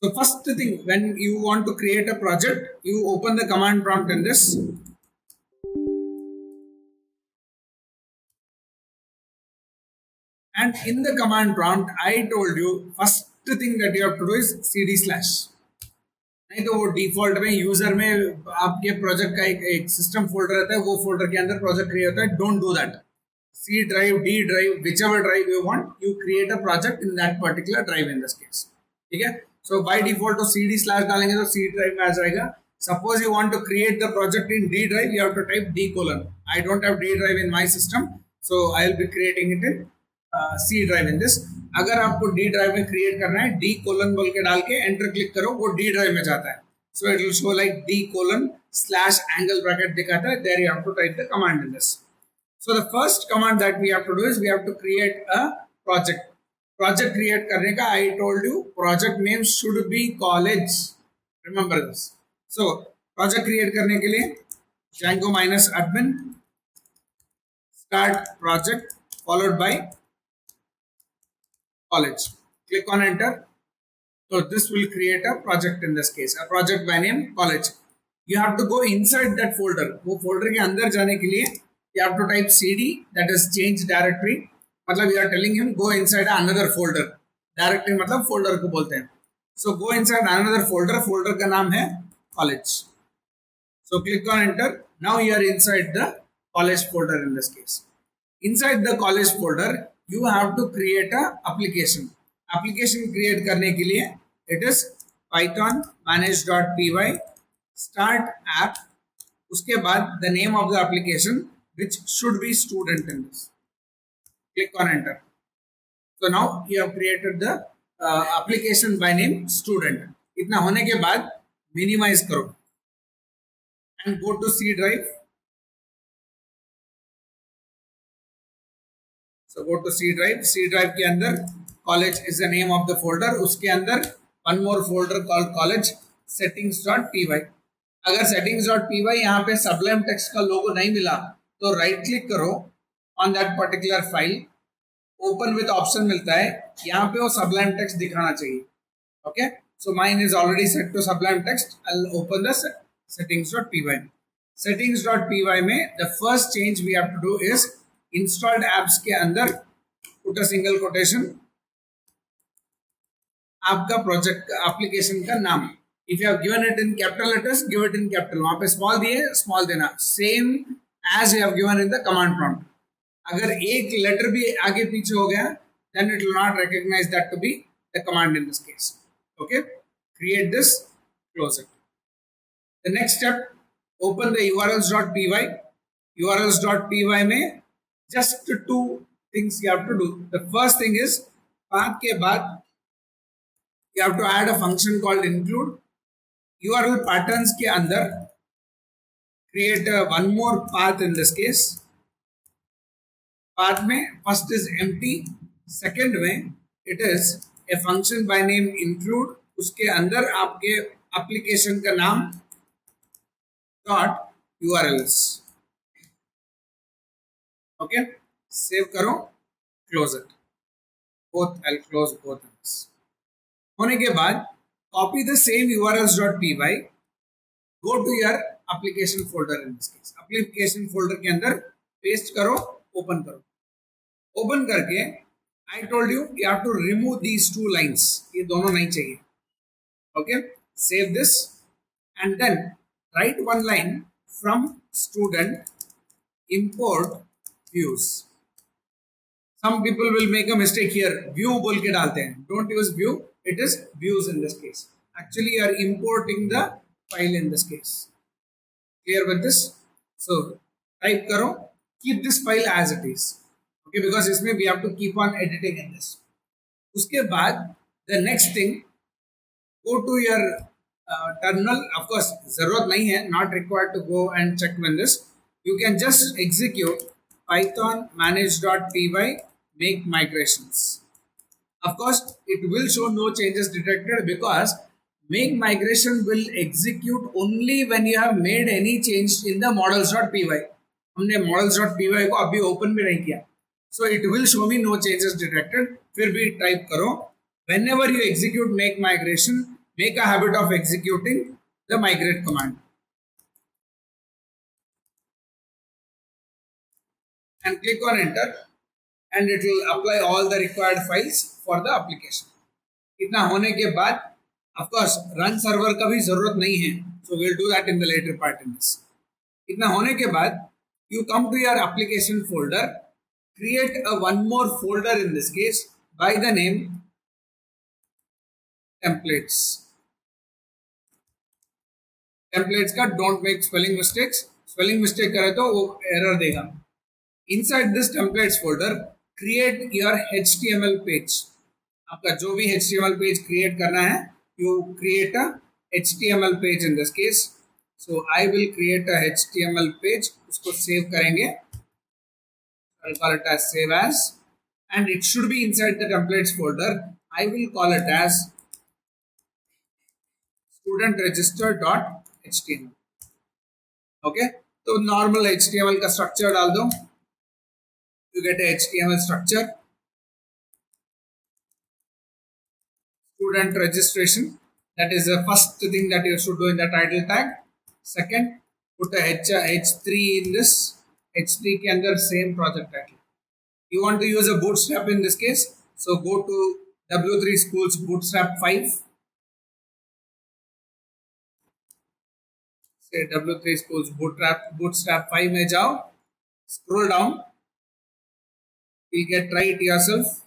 So first thing, when you want to create a project, you open the command prompt in this. And in the command prompt, I told you first thing that you have to do is cd slash. नहीं तो वो default में user में आपके project का एक system folder रहता है, वो फोल्डर के अंदर प्रोजेक्ट क्रिएट होता है. Don't do that. C drive, D drive, whichever drive you want, you create a project in that particular drive in this case. ठीक है. So by default तो CD slash डालेंगे तो C drive में आ जाएगा. Suppose you want to create the project in D drive, you have to type D colon. I don't have D drive in my system, so I'll be creating it in C drive in this. अगर आपको D drive में create करना है, D colon बोल के डाल के enter click करो, वो D drive में जाता है. So it will show like D colon slash angle bracket दिखाता है. There you have to type the command in this. So the first command that we have to do is we have to create a project. Project create करने का I told you project name should be college. Remember this. So project create करने के लिए Django minus admin start project followed by college. Click on enter. So this will create a project in this case. A project by name college. You have to go inside that folder. वो folder के अंदर जाने के लिए you have to type cd, that is change directory. मतलब you are telling him go inside another folder. Directory मतलब folder को बोलते हैं. So go inside another folder. Folder का नाम है college. So click on enter. Now you are inside the college folder in this case. Inside the college folder you have to create a application. Application create करने के लिए it is python manage.py start app. उसके बाद the name of the application which should be student in this. Click on enter. So now you have created the application by name student. इतना होने के बाद minimize करो and go to C drive. So go to C drive. C drive के अंदर college is the name of the folder. उसके अंदर one more folder called college settings.py. अगर settings.py यहाँ पे sublime text का लोगो नहीं मिला तो राइट क्लिक करो on that particular file. Open with option मिलता है, यहाँ पे वो सबलाइम टेक्स्ट दिखाना चाहिए. Okay. So mine is already set to Sublime Text. I will open the settings.py. settings.py में the first change we have to do is installed apps के अंदर पुट अ सिंगल कोटेशन आपका project application का नाम. If you have given it in capital letters give it in capital. वहां पे small दिए small देना. Same as you have given in the command prompt. अगर एक लेटर भी आगे पीछे हो गया then it will not recognize that to be the command in this case. Okay, create this, close it. The next step, open the urls.py. urls.py में just two things you have to do. The first thing is path के बाद you have to add a function called include. URL patterns के अंदर create one more path in this case. Path में first is empty, second में it is a function by name include. उसके अंदर आपके application का नाम dot urls. Okay, save करो, close it. Both I'll close both of this. होने के बाद copy the same urls.py, go to your application folder in this case. application folder के अंदर paste करो, open करो. open करके I told you you have to remove these two lines. ये दोनों नहीं चाहिए. Okay, save this and then write one line from student import views. Some people will make a mistake here. View बोल के डालते हैं. Don't use view. It is views in this case. Actually, you are importing the file in this case. Clear with this? So type करो, keep this file as it is. Okay, because इसमें we have to keep on editing in this. उसके बाद the next thing, go to your terminal. Of course, जरूरत नहीं है, not required to go and check when this. You can just execute python manage.py make migrations. Of course, it will show no changes detected because make migration will execute only when you have made any change in the models.py. हमने models.py को अभी open भी नहीं किया, so it will show me no changes detected. फिर भी type करो, whenever you execute make make a habit of executing the migrate command and click on enter, and it will apply all the required files for the application. इतना होने के बाद of course run server का भी जरूरत नहीं है, so we'll do that in the later part in this. इतना होने के बाद you come to your application folder, create a one more folder in this case by the name templates. Templates का don't make spelling mistakes. Spelling mistake करे तो वो error देगा. Inside this templates folder, create your HTML page. आपका जो भी HTML page create करना है, you create a HTML page in this case. So I will create a HTML page. उसको save करेंगे. I'll call it as save as, and it should be inside the templates folder. I will call it as studentregister.html. Okay, तो normal HTML का structure डाल दो. You get a HTML structure. Student registration. That is the first thing that you should do in the title tag. Second, put a H3 in this. H3 के अंदर same project title. You want to use a bootstrap in this case, so go to W3 Schools Bootstrap 5. Say W3 Schools Bootstrap 5 में जाओ. Scroll down. You get try it yourself,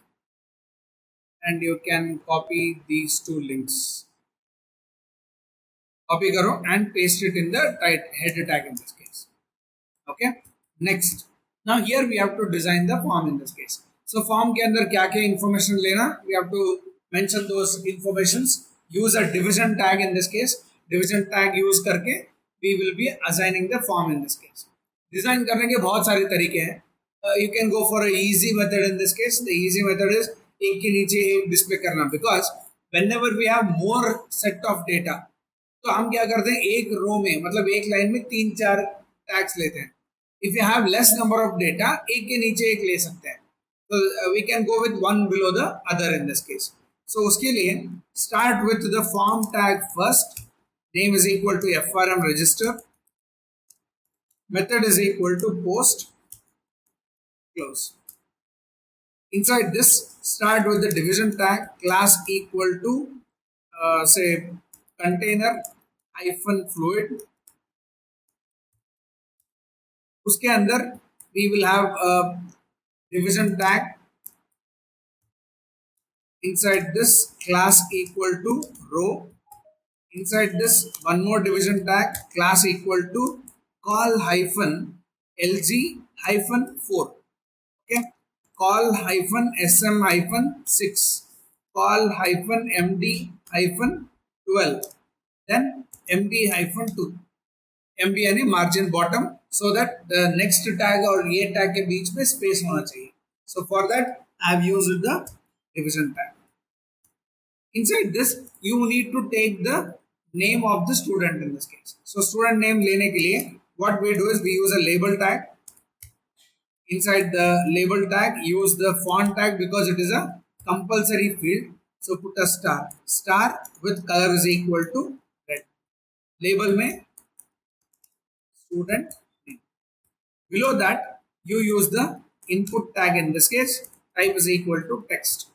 and you can copy these two links. Copy करो and paste it in the header tag in this case. Okay. Next. Now here we have to design the form in this case. So form के अंदर क्या क्या information लेना? We have to mention those informations. Use a division tag in this case. Division tag use करके we will be assigning the form in this case. Design करने के बहुत सारे तरीके हैं. You can go for a easy method in this case. The easy method is एक के नीचे एक display करना, because whenever we have more set of data, तो हम क्या करते हैं, एक रो में मतलब एक लाइन में 3-4 टैग्स लेते हैं. If you have less number of data, एक के नीचे एक ले सकते हैं. So we can go with one below the other in this case. So उसके लिए start with the form tag first. Name is equal to FRM register. Method is equal to post. Close. Inside this, start with the division tag. Class equal to say container hyphen fluid. उसके अंदर we will have a division tag. Inside this, class equal to row. Inside this, one more division tag, class equal to call hyphen lg hyphen 4. Okay, call hyphen sm hyphen 6, call hyphen md hyphen 12, then md hyphen 2. md यानी margin bottom, so that the next tag और ये tag के बीच में space होना चाहिए. So for that I have used the division tag. Inside this, you need to take the name of the student in this case. So student name लेने के लिए what we do is we use a label tag. Inside the label tag, use the font tag because it is a compulsory field. So put a star with color is equal to red. Label में student name. Below that, you use the input tag in this case. Type is equal to text.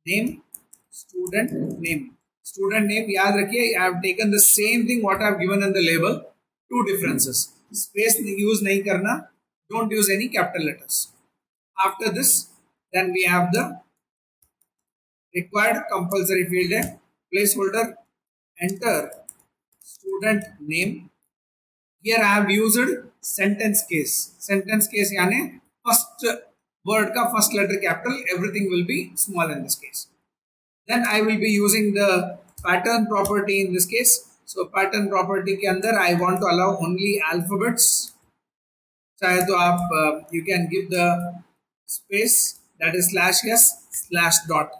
Name, student name. Student name याद रखिए, I have taken the same thing what I have given in the label. Two differences. Space use नहीं करना. Don't use any capital letters. After this, then we have the required compulsory field है. Placeholder. Enter student name. Here I have used sentence case. Sentence case यानी first word का first letter capital, everything will be small in this case. Then I will be using the pattern property in this case. So pattern property के अंदर I want to allow only alphabets. चाहे तो आप you can give the space, that is /s/dot.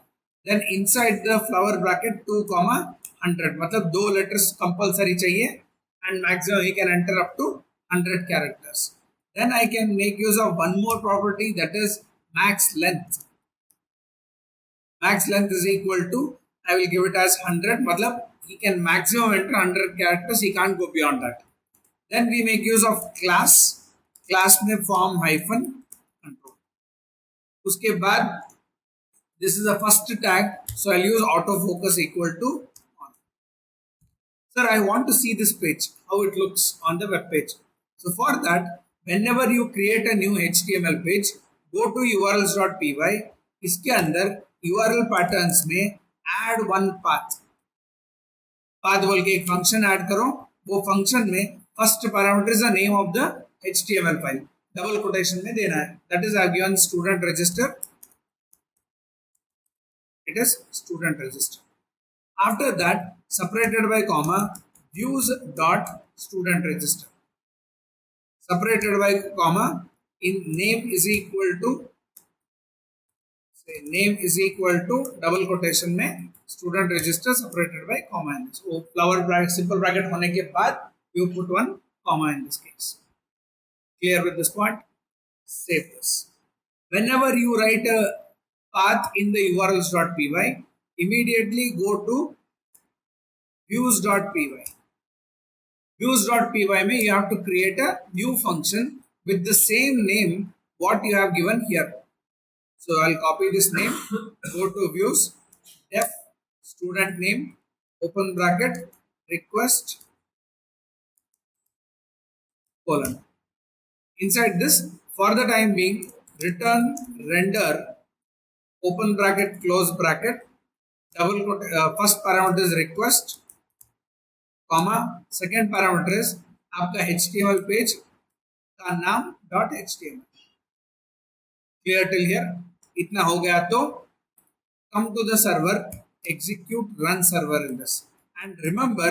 Then inside the flower bracket 2,100 मतलब 2 letters compulsory चाहिए, and maximum you can enter up to 100 characters. Then I can make use of one more property, that is max length. Max length is equal to, I will give it as 100 मतलब he can maximum enter 100 characters, he can't go beyond that. Then we make use of class में form hyphen control. उसके बाद this is the first tag, so I'll use autofocus equal to on. Sir, I want to see this page, how it looks on the web page. So for that, whenever you create a new HTML page, go to urls.py. इसके अंदर URL patterns में add one path. Path बोल के एक function add करो, वो function में first parameter is the name of the HTML file, double quotation में देना है. That is I given student register, it is student register. After that separated by comma views dot student register, separated by comma in name is equal to, say name is equal to double quotation में student register separated by comma in this. So flower bracket, simple bracket होने के बाद you put one comma in this case. Clear with this point? Save this. Whenever you write a path in the urls.py, immediately go to views.py. Views.py में you have to create a new function with the same name what you have given here. So I'll copy this name, go to views, def student name, open bracket, request, colon. Inside this, for the time being, return render, open bracket, close bracket, double quote, first parameter is request, comma, second parameter is आपका HTML page का नाम .html. Clear till here? इतना हो गया तो come to the server, execute run server in this, and remember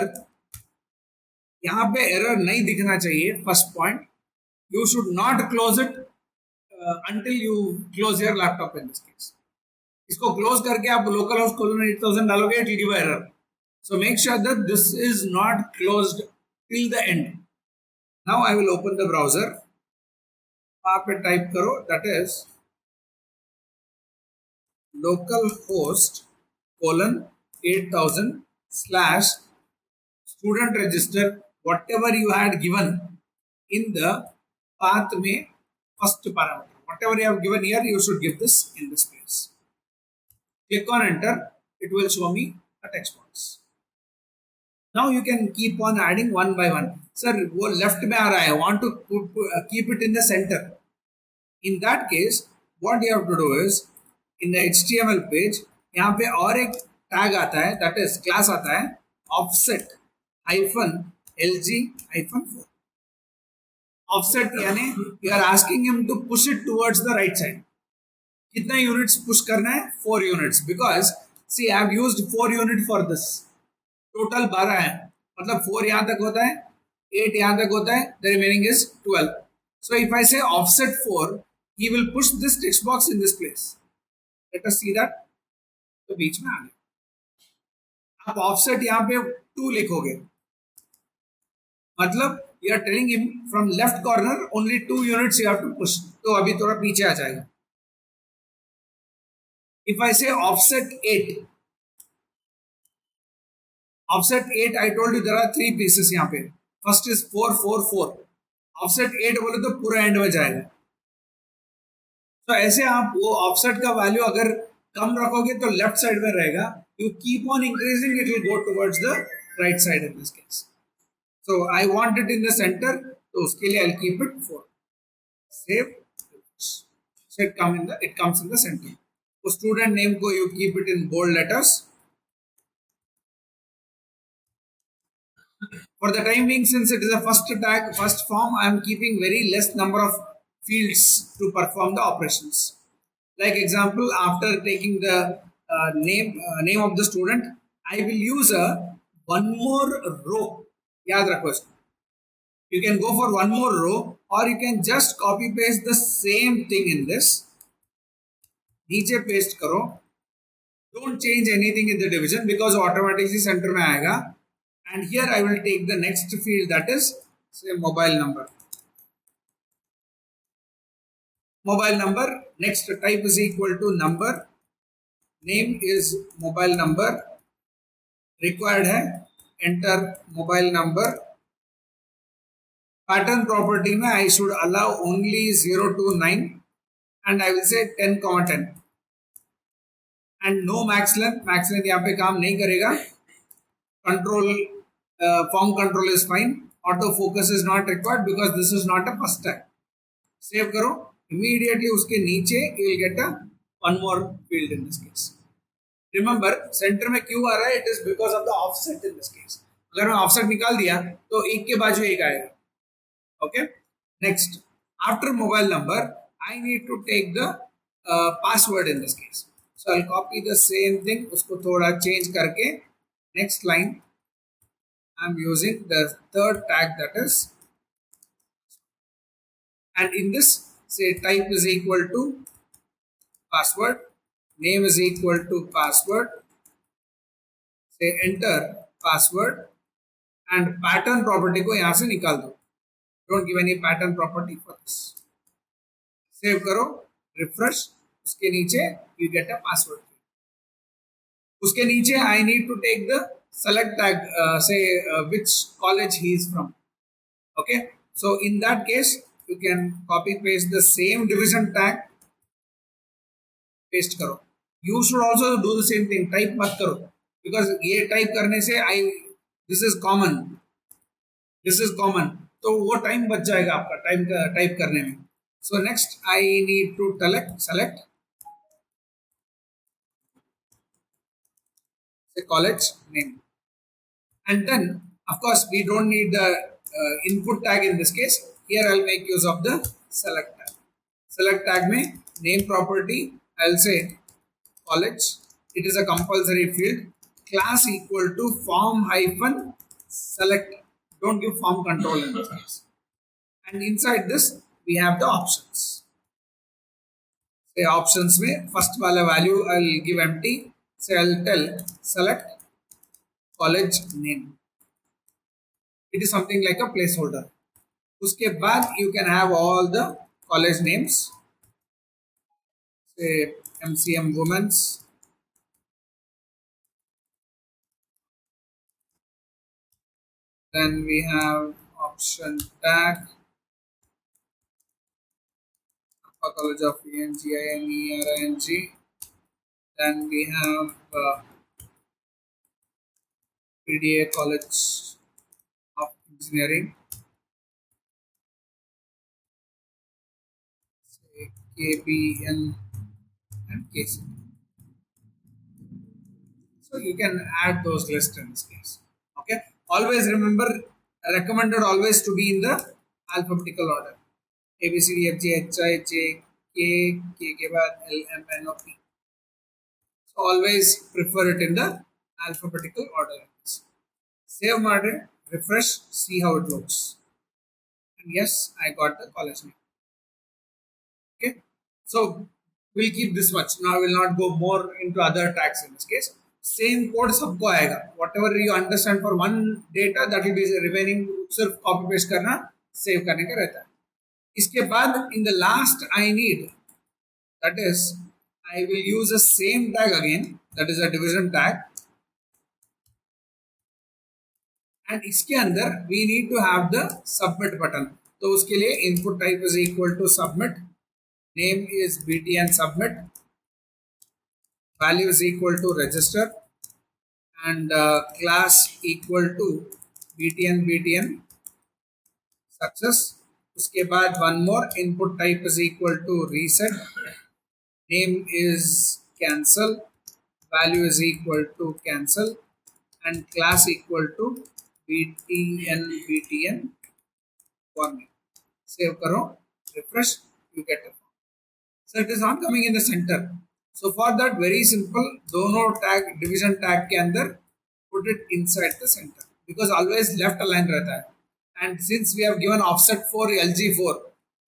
यहाँ पे error नहीं दिखना चाहिए. First point, you should not close it until you close your laptop in this case. इसको क्लोज करके आप लोकल हाउस कोलोन 8000 डालोगे, it will give error. So make sure that this is not closed till the end. Now I will open the browser. वहाँ पे type करो, that is localhost colon 8000 slash student register, whatever you had given in the path में first parameter, whatever you have given here, you should give this in this place. Click on enter, it will show me a text box. Now you can keep on adding one by one. Sir, वो left में आ रहा है, want to keep it in the center. In that case, what you have to do is, in the HTML page, यहाँ पे और एक tag आता है, that is class आता है, offset hyphen lg hyphen 4. Offset यानी you are asking him to push it towards the right side. कितना यूनिट्स पुश करना है? 4 units, because see I have used 4 unit for this. Total 12 है, मतलब 4 यहाँ तक होता है, 8 यहाँ तक होता है, the remaining is 12. So if I say offset 4, he will push this text box in this place. Let us see that. तो बीच में आ गया. आप offset यहाँ पे 2 लिखोगे, मतलब you are telling him from left corner only 2 units you have to push. तो अभी थोड़ा पीछे आ जाएगा. If I say offset 8, offset 8, I told you there are 3 pieces यहाँ पे. First is 4 4 4. Offset 8 बोले तो पूरा एंड में जाएगा. तो ऐसे आप वो ऑफसेट का वैल्यू अगर कम रखोगे तो लेफ्ट साइड में रहेगा. You keep on increasing, it will go towards the right side in this case. So I want it in the center, तो उसके लिए I'll keep it 4. Save. So it comes in the center. तो student name को you keep it in bold letters. For the time being, since it is a first tag, first form, I am keeping very less number of fields to perform the operations. Like example, after taking the name of the student, I will use one more row. याद रखो इसको. You can go for one more row, or you can just copy paste the same thing in this. नीचे paste करो. Don't change anything in the division because automatically center में आएगा. And here I will take the next field, that is say mobile number. Mobile number, next type is equal to number. Name is mobile number. Required है enter mobile number. Pattern property में I should allow only 0 to 9 and I will say 10 comma 10 and no max length. Max length यहाँ पे काम नहीं करेगा. Control form control is fine. Auto focus is not required because this is not a first tag. Save करो. Immediately उसके नीचे you will get a one more field in this case. Remember center में क्यों आ रहा है? It is because of the offset in this case. अगर मैं offset निकाल दिया तो एक के बाजू एक आएगा. Okay. Next, after mobile number, I need to take the password in this case. So I'll copy the same thing. उसको थोड़ा change करके next line I'm using the third tag that is, and in this say type is equal to password, name is equal to password, say enter password and pattern property को यहाँ से निकाल दो. Don't give any pattern property for this. Save करो, refresh. उसके नीचे you get a password. उसके नीचे I need to take the select tag, say which college he is from. Okay. So in that case, you can copy paste the same division tag. Paste करो. You should also do the same thing. Type मत करो because ये type करने से this is common. This is common. तो वो time बच जाएगा आपका टाइप करने में. So next I need to select the college name, and then of course we don't need the input tag in this case. Here I'll make use of the select tag. Select tag में name property I'll say college. It is a compulsory field. Class equal to form hyphen select. Don't give form control in this case. And inside this we have the options. Say options में first वाला value I'll give empty. Say I'll tell select college name. It is something like a placeholder. उसके बाद you can have all the college names. Say MCM Women's. Then we have option tag. College of ENGINERING. Then we have PDA College of Engineering. Say KBN and KC. So you can add those lists in this case. Okay. Always remember, recommended always to be in the alphabetical order. A B C D F G H I J K के बाद L M N O P. So always prefer it in the alphabetical order. Save ಮಾಡಿ, refresh, see how it looks. And yes, I got the college name. Okay. So we'll keep this much. Now I will not go more into other tags in this case. Same code सबको आएगा. Whatever you understand for one data, that will be remaining. सिर्फ copy paste करना, save करने का रहता है. इसके बाद in the last I need, that is I will use the same tag again, that is a division tag, and इसके अंदर we need to have the submit button. तो उसके लिए input type is equal to submit, name is btn submit, value is equal to register, and class equal to btn success. उसके बाद one more, input type is equal to reset, name is cancel, value is equal to cancel, and class equal to btn warning. Save करो, refresh, you get it. So it is not coming in the center. So for that, very simple, दोनों tag division tag के अंदर put it inside the center, because always left align रहता है. And since we have given offset for LG4,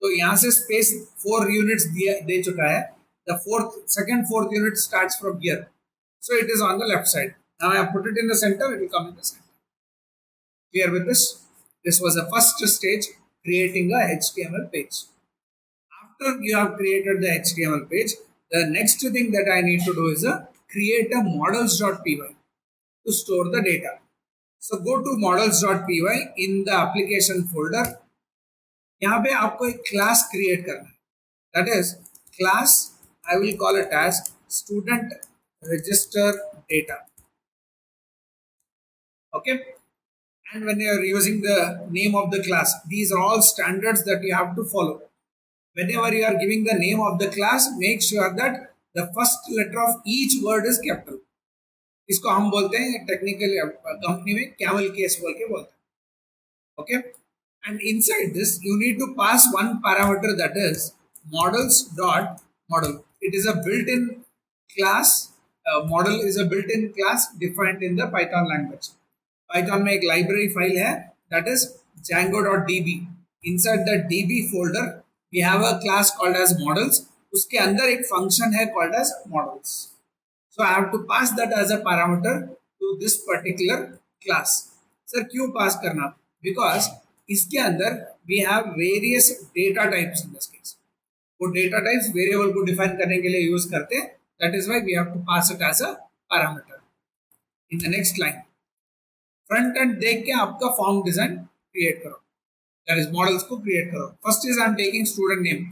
तो यहाँ से space 4 units दे चुका है. The fourth unit starts from here, so it is on the left side. Now I have put it in the center, it will come in the center. Clear with this? This was the first stage, creating a HTML page. After you have created the HTML page, the next thing that I need to do is create a models.py to store the data. So go to models.py in the application folder. यहाँ पे आपको एक class create करना है. That is class, I will call it as student register data. Okay. And when you are using the name of the class, these are all standards that you have to follow. Whenever you are giving the name of the class, make sure that the first letter of each word is capital. इसको हम बोलते हैं technical company में camel case बोल के बोलते हैं. Okay. And inside this you need to pass one parameter, that is models dot model. It is a built-in class. Model is a built-in class defined in the Python language. Python में एक library file है, that is django.db. Inside the db folder we have a class called as models. उसके अंदर एक function है called as models. So I have to pass that as a parameter to this particular class. Sir, क्यों pass करना? Because इसके अंदर we have various data types in this case. वो data types variable को define करने के लिए use करते हैं. That is why we have to pass it as a parameter. In the next line, front end देख के आपका form design create करो. That is models को create करो. First is I am taking student name.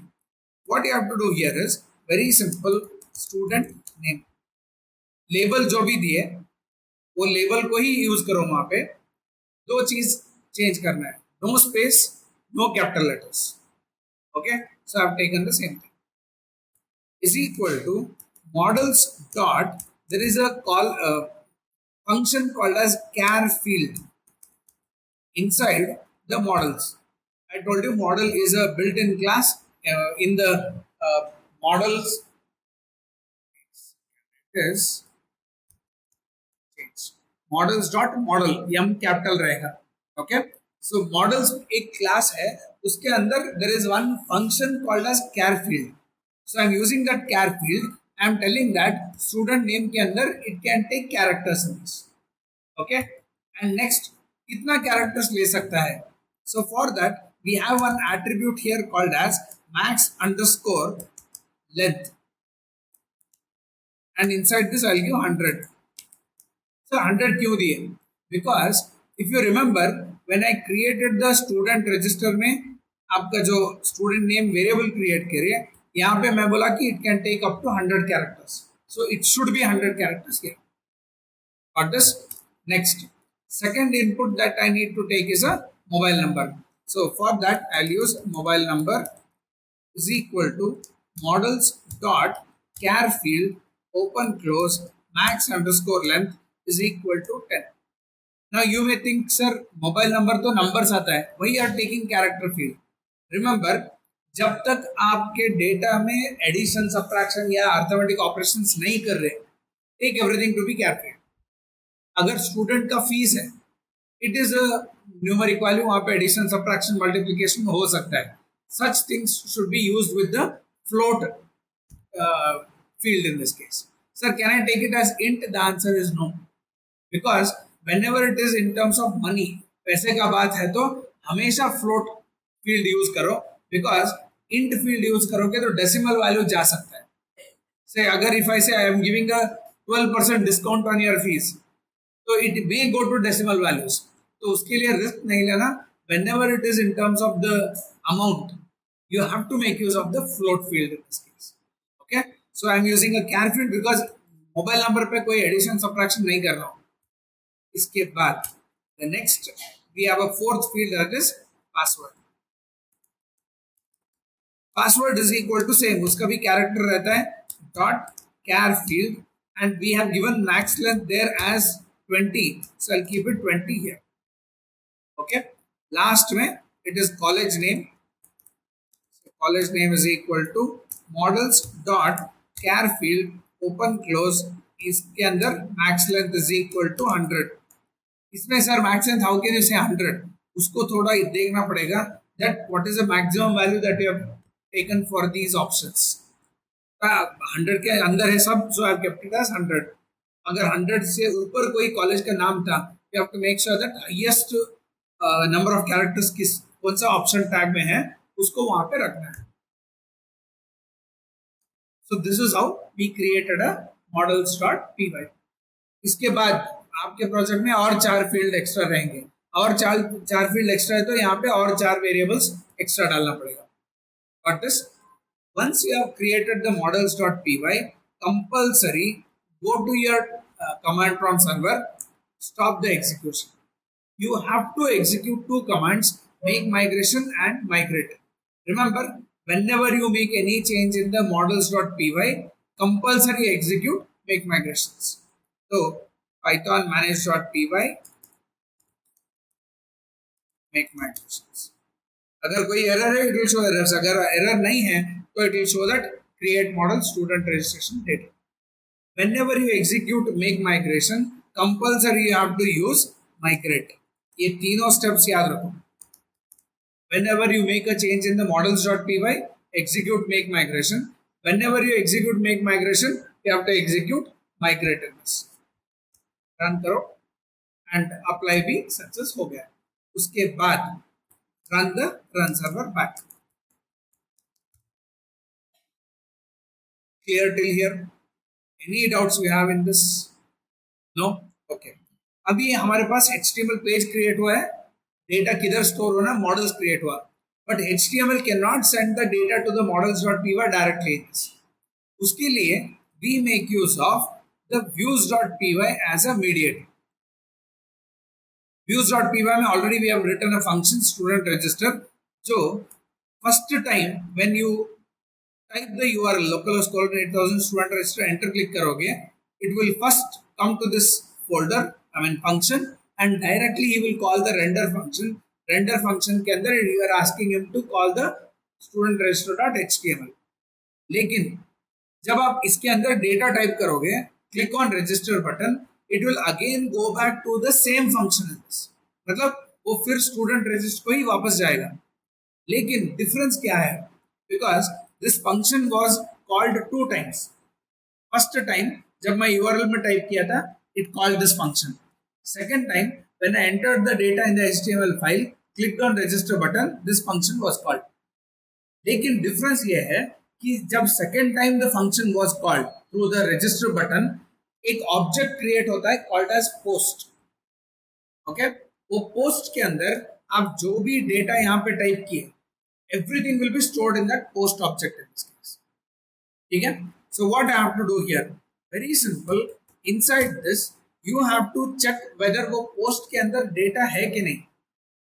What you have to do here is very simple, student name. Label जो भी दिए वो लेबल को ही यूज करो. वहां पे दो चीज चेंज करना है, no space, no capital letters. Okay. So I have taken the same thing is equal to models dot, there is a call function called as char field inside the models. I told you model is a built-in class. In the models is models dot model, m capital रहेगा. Okay. So models एक class है, उसके अंदर there is one function called as char field. So I am using that char field. I am telling that student name के अंदर it can take characters in this. Okay. And next कितना characters ले सकता है? So for that we have one attribute here called as max underscore length, and inside this I'll give 100. So 100 क्यों दिए? Because if you remember when I created the student register में आपका जो student name variable create करिए, यहाँ पे मैं बोला कि it can take up to 100 characters. So it should be 100 characters here. Got this? Next, second input that I need to take is a mobile number. So for that I'll use mobile number is equal to models dot char field open close max underscore length is equal to 10. Now you may think, sir, mobile number तो numbers आता है, वही are taking character field. Remember, जब तक आपके data में addition, subtraction या arithmetic operations नहीं कर रहे, टेक एवरीथिंग टू बी कैर. अगर स्टूडेंट का फीस है, it is a numeric value, वहां पे एडिशन, सब्ट्रैक्शन, मल्टीप्लिकेशन हो सकता है. Such things should be used with the float field in this case. Sir, can I take it as int? The answer is no. Because whenever it is in terms of money, पैसे का बात है तो हमेशा float field use करो. Because int field use करोगे तो decimal value जा सकता है. Say अगर if I say I am giving a 12% discount on your fees, तो it may go to decimal values. तो उसके लिए रिस्क नहीं लेना. Whenever it is in terms of the amount, you have to make use of the float field in this case. Okay. So I am using a char field because mobile number पे कोई addition subtraction नहीं कर रहा हूँ. इसके बाद the next we have a fourth field, that is password. Password is equal to same, उसका भी character रहता है dot char field, and we have given max length there as 20, so I'll keep it 20 here. Okay. Last में it is college name. So college name is equal to models dot char field open close, इसके अंदर max length is equal to 100. इसमें sir max length how can you say 100? उसको थोड़ा देखना पड़ेगा that what is the maximum value that you have taken for these options. 100 के अंदर है सब, so I have kept it as 100. अगर 100 से ऊपर कोई कॉलेज का नाम था, you have to make sure that highest number of characters किस कौन सा ऑप्शन टैग में है उसको वहां पे रखना है. So this is how we created a models.py. इसके बाद आपके प्रोजेक्ट में और 4 फील्ड एक्स्ट्रा रहेंगे, और चार चार फील्ड एक्स्ट्रा है तो यहाँ पे और 4 वेरिएबल्स एक्स्ट्रा डालना पड़ेगा. Got this? Once you have created the models.py, compulsory go to your command prompt server, stop the execution. You have to execute 2 commands, make migration and migrate. Remember, whenever you make any change in the models.py, compulsory execute make migrations. So python manage.py make migrations. अगर कोई error है it will show errors, अगर error नहीं है तो it will show that create model student registration data. whenever you execute make migration, compulsory you have to use migrate. ये तीनों steps याद रखो. whenever you make a change in the models.py, execute make migration. whenever you execute make migration, you have to execute migrate in this. Run करो and apply भी success हो गया. उसके बाद run the run server back. Clear till here? Any doubts we have in this? No? Okay. अभी हमारे पास HTML page create हुआ है, डेटा किधर स्टोर होना, मॉडल्स क्रिएट हुआ, but HTML can not send the data to the models.py directly. उसके लिए we make use of the views.py as a mediator. views.py में already we have written a function student register. So first time when you type the URL localhost 8000 student register, enter click करोगे, it will first come to this folder, I mean function, and directly he will call the render function. Render function के अंदर you are asking him to call the student register.html. लेकिन जब आप इसके अंदर data type करोगे, click on register button, it will again go back to the same function. मतलब वो फिर स्टूडेंट रजिस्टर को ही वापस जाएगा. लेकिन डिफरेंस क्या है? Because this function was called 2 times. First time जब मैं यूआरएल में टाइप किया था, it called this function. Second time when I entered the data in the HTML file, click on register button, this function was called. लेकिन difference ये है कि जब second time the function was called through the register button, एक object create होता है called as post. Okay, वो post के अंदर आप जो भी डेटा यहाँ पे टाइप किए, everything will be stored in that post object in this case. ठीक है. So what I have to do here, very simple. Inside this you have to check whether वो पोस्ट के अंदर डेटा है कि नहीं.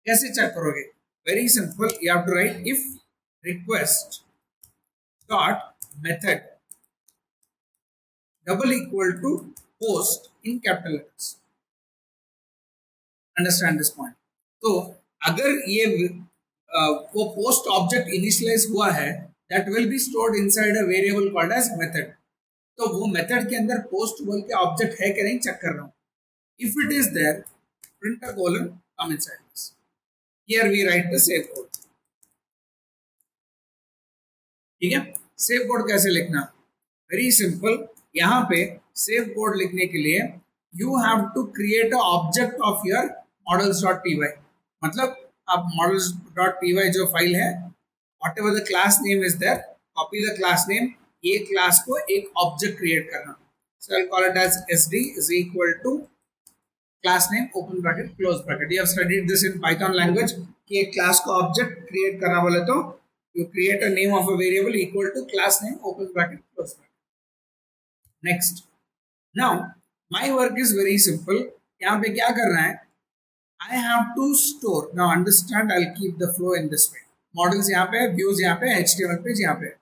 कैसे चेक करोगे? Very simple. You have to write if request dot method double equal to post in capital letters. Understand this point? तो अगर ये वो पोस्ट ऑब्जेक्ट इनिशियलाइज हुआ है, that will be stored inside a variable called as method. तो वो method के अंदर पोस्ट बोल के ऑब्जेक्ट है कि नहीं चेक कर रहा हूँ. If it is there, print a colon, come inside this. Here we write the save code. ठीक है. सेव कोड कैसे लिखना? Very simple. यहाँ पे सेव कोड लिखने के लिए you have to create a object of your models.py. मतलब आप models.py जो फाइल है, whatever the class name is there, copy the class name, ये क्लास को एक ऑब्जेक्ट क्रिएट करना. So I call it as sd is equal to class name open bracket close bracket. You have studied this in Python language कि एक class को object create करना बोले तो you create a name of a variable equal to class name open bracket close bracket. Next, now my work is very simple. यहाँ पे क्या करना है? I have to store. Now understand, I'll keep the flow in this way. Models यहाँ पे, views यहाँ पे, HTML page यहाँ पे.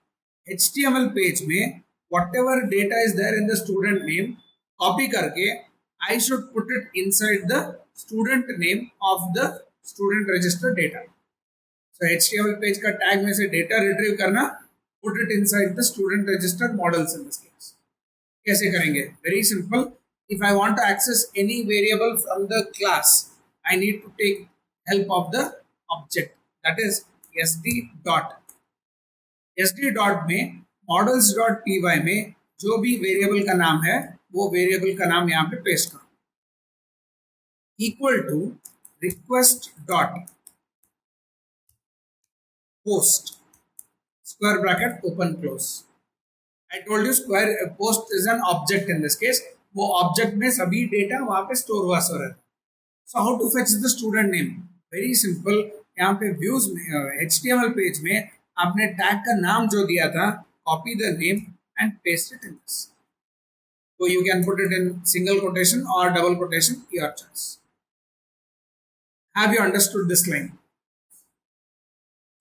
HTML page में whatever data is there in the student name, copy करके I should put it inside the student name of the student register data. So HTML page का tag में से data retrieve करना, put it inside the student register models in this case. कैसे करेंगे? Very simple. If I want to access any variable from the class, I need to take help of the object. That is sd dot. sd dot में models.py में जो भी variable का नाम है, वो वेरिएबल का नाम यहाँ पे पेस्ट करो. Equal to request dot post square bracket open close. I told you square post is an object in this case. वो ऑब्जेक्ट में सभी डेटा वहां पे स्टोर हुआ सो रहता है. So how to fetch the student name? Very simple. यहाँ पे व्यूज में HTML पेज में आपने टैग का नाम जो दिया था, copy the name and paste it in this. So you can put it in single quotation or double quotation, your choice. Have you understood this line?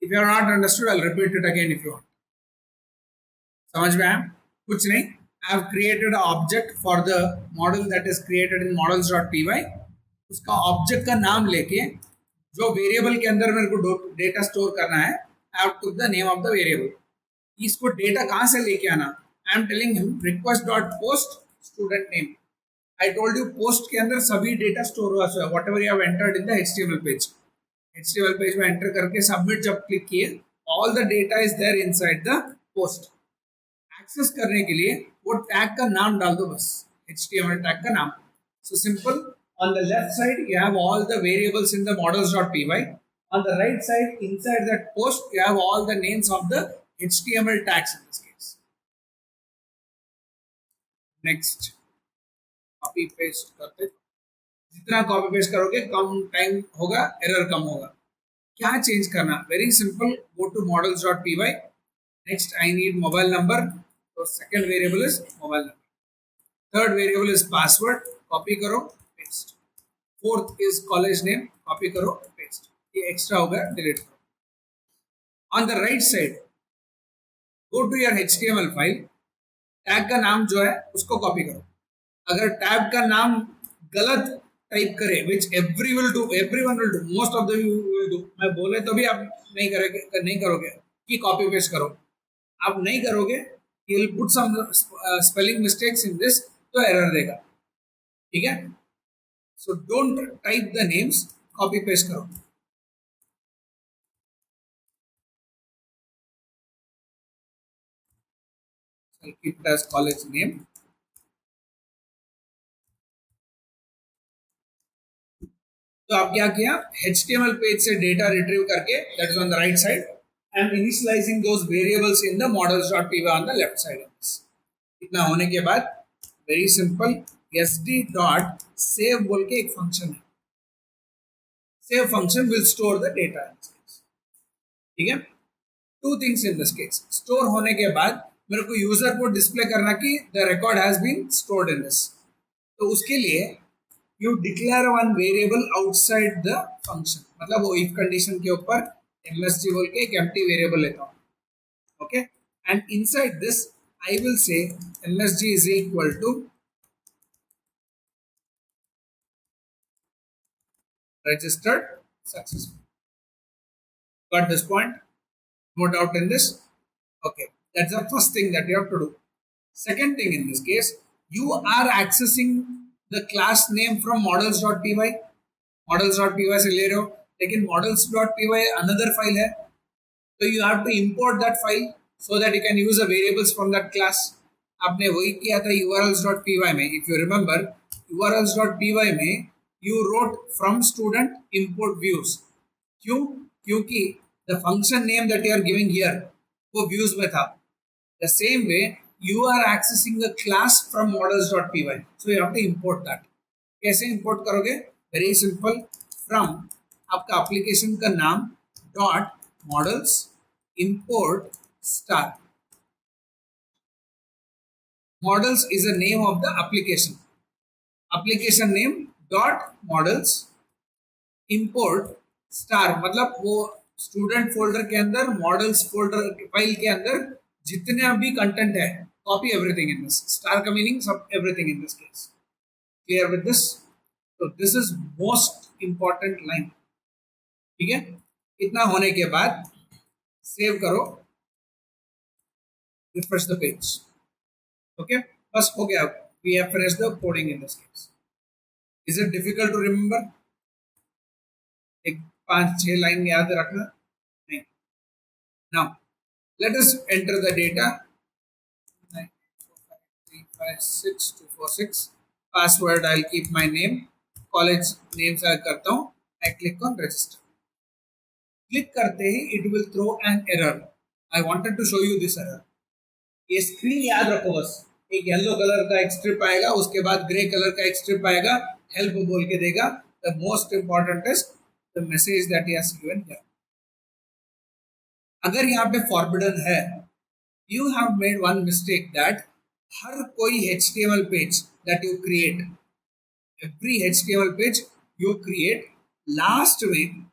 If you have not understood, I'll repeat it again if you want. समझ में आया? कुछ नहीं. I have created an object for the model that is created in models.py. उसका object का नाम लेके जो वेरिएबल के अंदर मेरे को डेटा स्टोर करना है, I have took the name of the variable. इसको डेटा कहाँ से लेके आना? I am telling him request.post student name. I told you post के अंदर सभी डेटा स्टोर हुआ है, whatever you have entered in the HTML page. HTML page में एंटर करके सबमिट जब क्लिक किए, all the data is there inside the post. Access करने के लिए वो टैग का नाम डाल दो बस, HTML टैग का नाम. So simple. On the left side you have all the variables in the models.py. On the right side inside that post you have all the names of the HTML tags in this case. Next, copy paste करते, जितना copy paste करोगे कम time होगा, error कम होगा. क्या change करना? Very simple. Go to models.py. Next I need mobile number, तो second variable is mobile number. Third variable is password, copy करो paste. Fourth is college name, copy करो paste. ये extra हो गया, डिलीट करो. On the right side go to your HTML file. Tag का नाम जो है उसको कॉपी करो. अगर टैग का नाम गलत टाइप करे, which everyone will do, most of the you will do, मैं बोले तो भी आप नहीं करोगे कि कॉपी पेस्ट करो. आप नहीं करोगे, you will put some spelling mistakes in this, तो एरर देगा. ठीक है? So don't type the names, copy paste करो. I'll keep it as college name. तो आप क्या किया? HTML पेज से डेटा रिट्रीव करके, that is on the right side, and initializing those variables in the models.py on the left side of this. इतना होने के बाद वेरी सिंपल, sd.save बोल के एक फंक्शन है. Save function will store the data in this case. ठीक है? Two things in this case. Store होने के बाद मेरे को यूजर को डिस्प्ले करना कि the record has been stored in this. तो उसके लिए you declare one variable outside the function. मतलब वो इफ कंडीशन के ऊपर msg बोल के एक एम्प्टी वेरिएबल लेता हूँ. Okay, and inside this I will say msg is equal to registered successful. Got this point? No doubt in this? Okay, that's the first thing that you have to do. Second thing in this case, you are accessing the class name from models.py. models.py से ले रहे हो, लेकिन models.py another file है, so you have to import that file so that you can use the variables from that class. आपने वही किया था urls.py में. If you remember, urls.py में you wrote from student import views. क्यों? क्योंकि the function name that you are giving here वो views में था. The same way you are accessing the class from models.py, so you have to import that. कैसे import करोगे? Very simple. From आपका application का नाम dot models import star. Models is the name of the application. Application name dot models import star. मतलब वो student folder के अंदर, models folder file के अंदर जितने भी कंटेंट है, copy everything in this. Star का मीनिंग सब everything in this case. Clear with this? तो this is most important line. ठीक है? इतना होने के बाद सेव करो, रिफ्रेश द पेज. ओके, बस हो गया. We have finished the coding in this case. Is it difficult to remember? एक 5-6 लाइन याद रखना नहीं. Now let us enter the data. 9453246. Password I will keep my name. College name select करता हूँ. I click on register. Click करते ही it will throw an error. I wanted to show you this error. ये screen याद रखो बस. एक yellow colour का एक स्ट्रिप आएगा, उसके बाद ग्रे कलर का एक स्ट्रिप आएगा, हेल्प बोल के देगा. The most important is the message that he has given here. अगर यहाँ पे फॉरबिडन है, you have made one mistake that हर कोई HTML page that you create, every HTML page you create, लास्ट में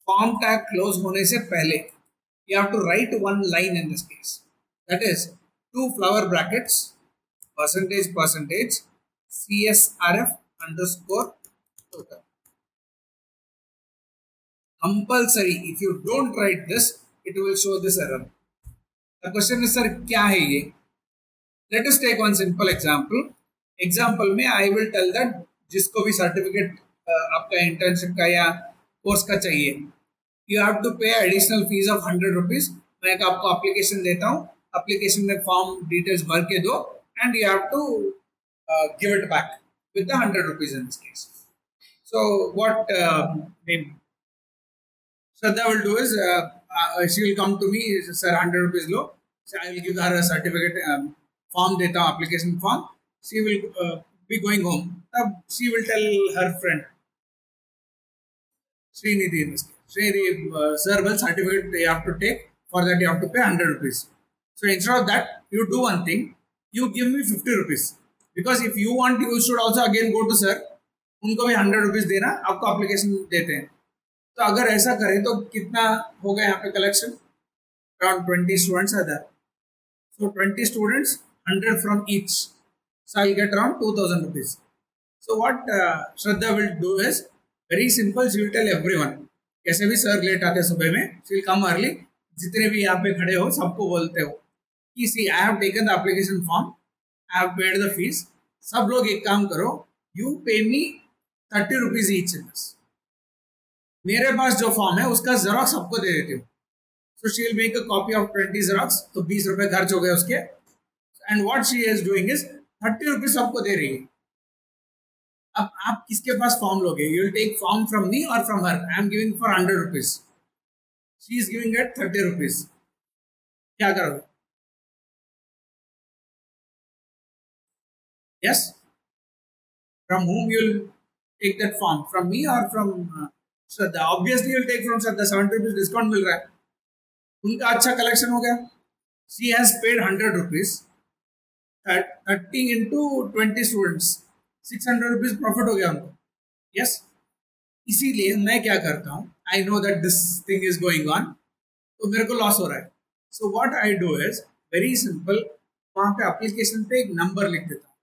फॉर्म टैग क्लोज होने से पहले you have to write one line in this case, that is two flower brackets percentage CSRF underscore total. Compulsory. If you don't write this, it will show this error. The question is, sir, क्या है ये? Let us take one simple example. Example में I will tell that जिसको भी certificate आपका internship का या course का चाहिए, you have to pay additional fees of 100 rupees. मैं आपको एप्लीकेशन देता हूँ, एप्लीकेशन में फॉर्म डिटेल्स भर के दो, and you have to give it back with the 100 rupees in this case. So what Shraddha will do is she will come to me, sir, 100 rupees low. So I will give her a certificate form देता हूँ, application form. She will be going home. तब she will tell her friend Srinidhi in this case, Srinidhi, sir, well, certificate you have to take. For that you have to pay 100 rupees. So instead of that, you do one thing. You give me 50 rupees. Because if you want, you should also again go to sir. उनको भी 100 rupees देना, आपको application देते हैं. तो अगर ऐसा करें तो कितना होगा यहाँ पे collection? Around 20 students are there. So 20 students, 100 from each. So I'll get around 2000 rupees. So what Shraddha will do is very simple. She will tell everyone. कैसे भी सर लेट आते सुबह में, she will come early. जितने भी यहाँ पे खड़े हो सबको बोलते हो कि see, I have taken the application form, I have paid the fees. सब लोग एक काम करो, you pay me 30 rupees each in this. मेरे पास जो फॉर्म है उसका जेरोक्स सबको दे देती हूँ. So she will make a copy of 20 xerox, तो 20 रुपए खर्च हो गए उसके. And what she is doing is 30 rupees सबको दे रही है. अब आप किसके पास फॉर्म लोगे? You will take form from me और from her. I am giving for 100 rupees, she is giving at 30 rupees. क्या करोगे? Yes, from whom you will take that form, from me or from Shraddha? Obviously you will take from Shraddha. 70 rupees discount मिल रहा है, उनका अच्छा collection हो गया. She has paid 100 rupees, 30 into 20 students, 600 rupees profit हो गया उनको. यस, इसीलिए मैं क्या करता हूँ, I know that this thing is going on, तो मेरे को लॉस हो रहा है. So what I do is very simple. वहाँ पे एप्लीकेशन पे एक नंबर लिख देता हूँ,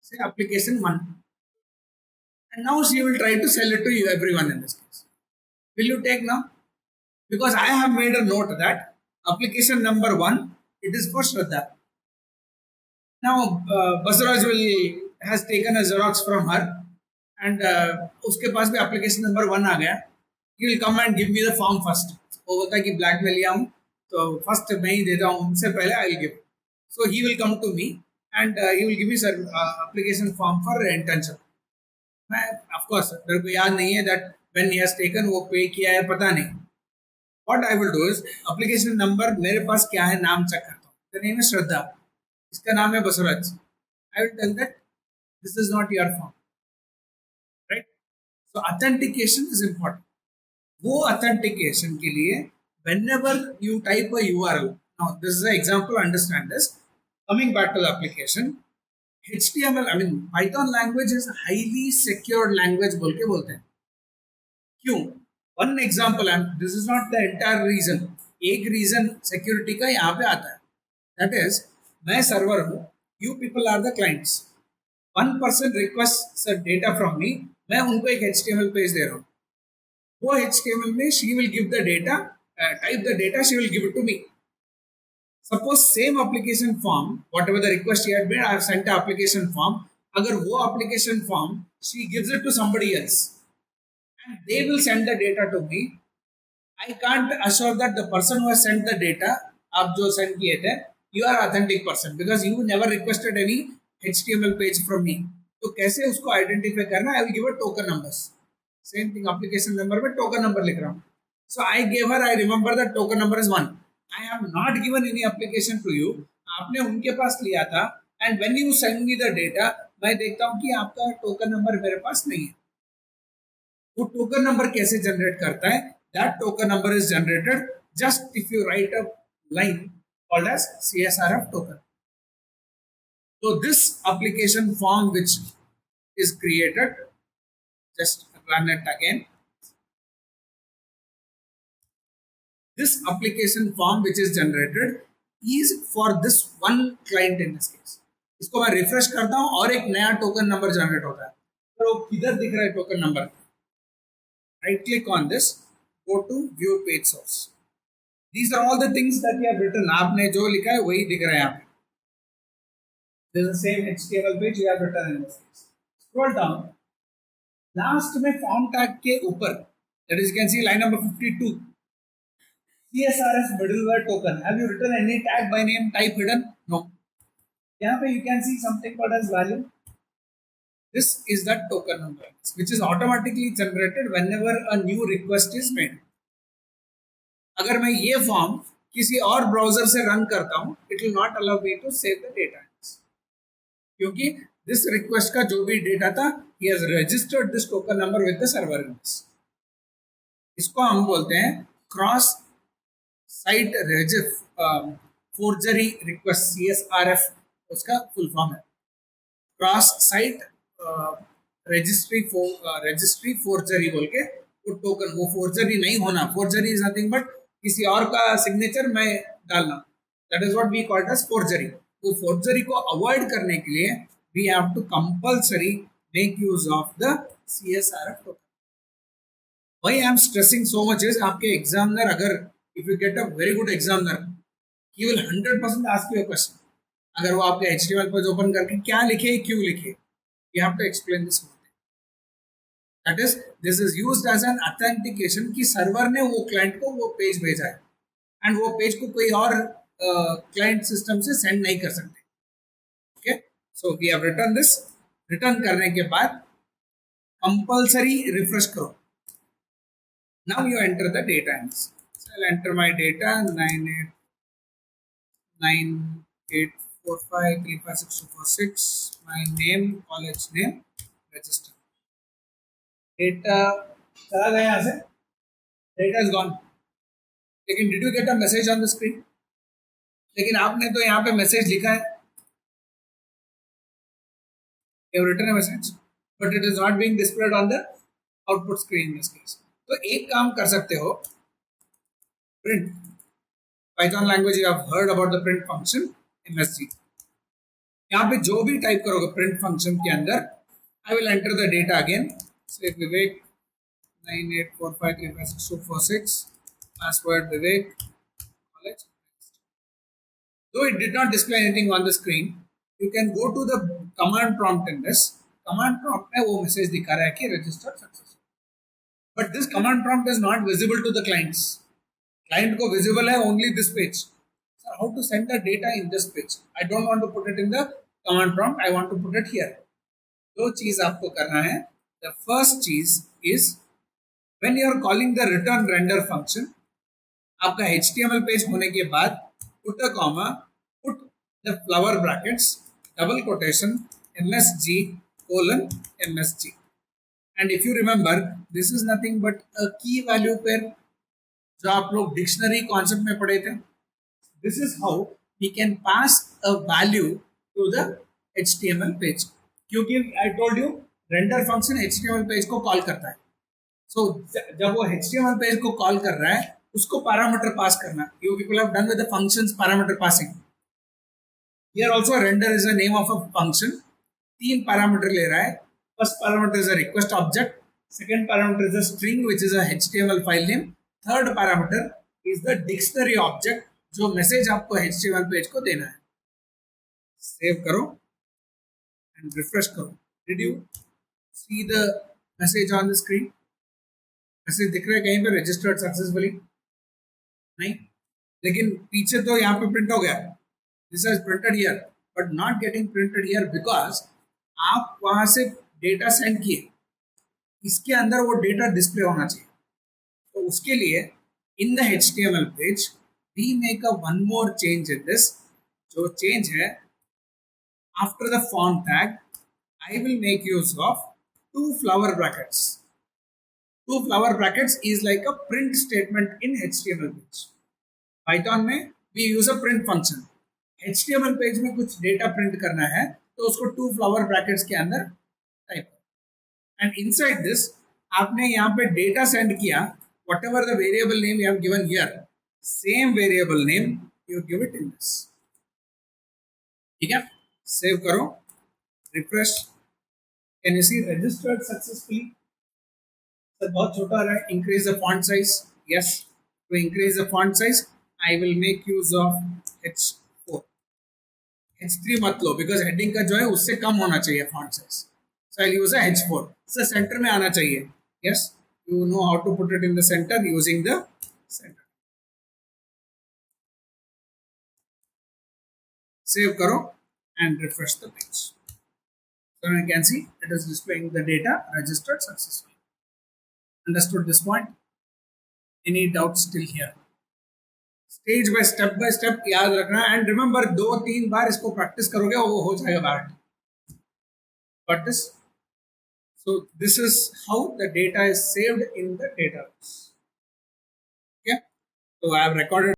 से application 1, and now she will try to sell it to you, everyone in this case. Will you take now? Because I have made a note that application number 1, it is for Shraddha. Now Basaraj has taken a Xerox from her, and उसके पास भी application number 1 आ गया. He will come and give me the form first. वो बोलता है कि black में लिया हूँ तो फर्स्ट मैं ही देता हूँ, उनसे पहले I will give. So he will come to me and he will give me sir application form for internship. मैं of course मेरे को याद नहीं है that when he has taken वो पे किया है, पता नहीं. What I will do is application number मेरे पास क्या है नाम चेक करता हूँ. The name is Shraddha, इसका नाम है Basavaraj. I will tell that this is not your form, right? So authentication is important. वो authentication के लिए whenever you type a URL, now this is an example, understand this. Coming back to the application, HTML, I mean Python language is highly secured language बोल के बोलते हैं. क्यों? One example, and this is not the entire reason. एक reason security का यहाँ पे आता है. That is, मैं server हूँ, you people are the clients. One person requests a data from me, मैं उनको एक HTML पेज दे रहा हूँ. वो HTML में she will give the data, type the data, she will give it to me. Suppose same application form, whatever the request she had made, I have sent the application form. अगर वो application form she gives it to somebody else and they will send the data to me, I can't assure that the person who has sent the data, आप जो send किए थे, you are authentic person because you never requested any HTML page from me. तो कैसे उसको identify करना? I will give a token numbers. Same thing, application number में token number लिख रहा हूँ. So I gave her, I remember that token number is 1. I have not given any application to you. आपने उनके पास लिया था, and when you send me the data, मैं देखता हूँ कि आपका टोकन नंबर मेरे पास नहीं है। वो टोकन नंबर कैसे जनरेट करता है? That token number is generated just if you write a line called as CSRF token. So this application form which is created, just run it again. This application form which is generated is for this one client in this case. इसको मैं refresh करता हूँ और एक नया token number generate होता है। तो किधर दिख रहा है token number? Right click on this, go to view page source. These are all the things that we have written. आपने जो लिखा है वही दिख रहा है यहाँ पे. This is the same HTML page we have written in this case. Scroll down. Last में form tag के ऊपर, that is you can see line number 52. CSRF middleware token. Have you written any tag by name type hidden? No. यहाँ पे you can see something called as value. This is the token number, which is automatically generated whenever a new request is made. अगर मैं ये form किसी और browser से run करता हूँ, it will not allow me to save the data, क्योंकि this request का जो भी डेटा था, he has registered this token number with the server in this. इसको हम बोलते हैं cross site forgery request. CSRF उसका फुल फॉर्म है. क्रॉस साइट रजिस्ट्री फोर्जरी बोल के वो टोकन, वो फोर्जरी नहीं होना. फोर्जरी इज नथिंग बट किसी और का सिग्नेचर मैं डालना. That is what we called as forgery. तो फोर्जरी को अवॉइड करने के लिए we have to compulsory make use of the CSRF token. Why I am stressing so much is, आपके एग्जामिनर अगर if you get a very good examiner, he will 100% ask you a question. अगर वो आपके HTML page open करके क्या लिखे, क्यों लिखे, you have to explain this whole thing. That is, this is used as an authentication कि server ने वो क्लाइंट को वो पेज भेजा है, एंड वो पेज को कोई और क्लाइंट सिस्टम से सेंड नहीं कर सकते. Okay, so we have return this. Return करने के बाद कंपल्सरी रिफ्रेश करो. Now you enter the data in this. So I'll enter my data 9845356246, my name, college name, register. Data चला गया यहाँ से, डेटा इज गॉन. लेकिन did you get a message on the screen? लेकिन आपने तो यहाँ पे मैसेज लिखा है, you have written a message, but it is not being displayed on the output screen in this case. तो एक काम कर सकते हो, print. Python language you have heard about the print function, MSG. यहाँ पे जो भी टाइप करोगे print function के अंदर, I will enter the data again. Say Vivek 9845356246, password Vivek, college. Though it did not display anything on the screen, you can go to the command prompt in this. Command prompt में वो message दिखा रहा है कि registered successful. But this command prompt is not visible to the clients. Client को visible है only this page. So how to send the data in this page? I don't want to put it in the command prompt. I want to put it here. दो चीज आपको करना है. The first चीज is when you are calling the return render function, आपका HTML page होने के बाद put a comma, put the flower brackets, double quotation, MSG colon MSG. And if you remember, this is nothing but a key value pair जो आप लोग dictionary concept में पढ़े थे. This is how we can pass a value to the HTML page, क्योंकि I told you render function HTML page को call करता है. सो जब वो HTML पेज को कॉल कर रहा है, उसको पैरामीटर पास करना. You people have done with the functions parameter passing. Here also render is the name of a function. 3 parameter ले रहा है. First parameter is a request object, second parameter is a string which is a HTML file name, third parameter is the dictionary object जो message आपको HTML page को देना है. Save करो and refresh करो. Did you see the message on the screen? Message दिख रहा है कहीं पे रजिस्टर्ड सक्सेसफुली? नहीं, लेकिन पीछे तो यहाँ पे प्रिंट हो गया. This is printed here but not getting printed here because आप वहां से डेटा सेंड किए. इसके अंदर वो डेटा डिस्प्ले होना चाहिए. तो उसके लिए in the HTML page we make a one more change in this. जो चेंज है after the font tag, I will make use of two flower brackets. Two flower brackets is like a print statement in HTML page. Python में we use a print function. HTML page में कुछ data print करना है तो उसको to flower brackets के अंदर type करो एंड इनसाइड दिस आपने यहाँ पे डेटा सेंड किया whatever the variable name you have given here same variable name you give it in this ठीक है सेव करो refresh can you see registered successfully sir बहुत छोटा आ रहा है increase the font size yes to increase the font size I will make use of H4 H3 मत लो because heading का जो है उससे कम होना चाहिए font size so I use H4 sir centre में आना चाहिए yes you know how to put it in the centre using the centre save करो and refresh the page. So you can see it is displaying the data registered successfully. Understood this point? Any doubts still here? Stage by step याद रखना and remember 2-3 बार इसको practice करोगे वो हो जाएगा बैठ. Got this? So this is how the data is saved in the database. Okay? So I have recorded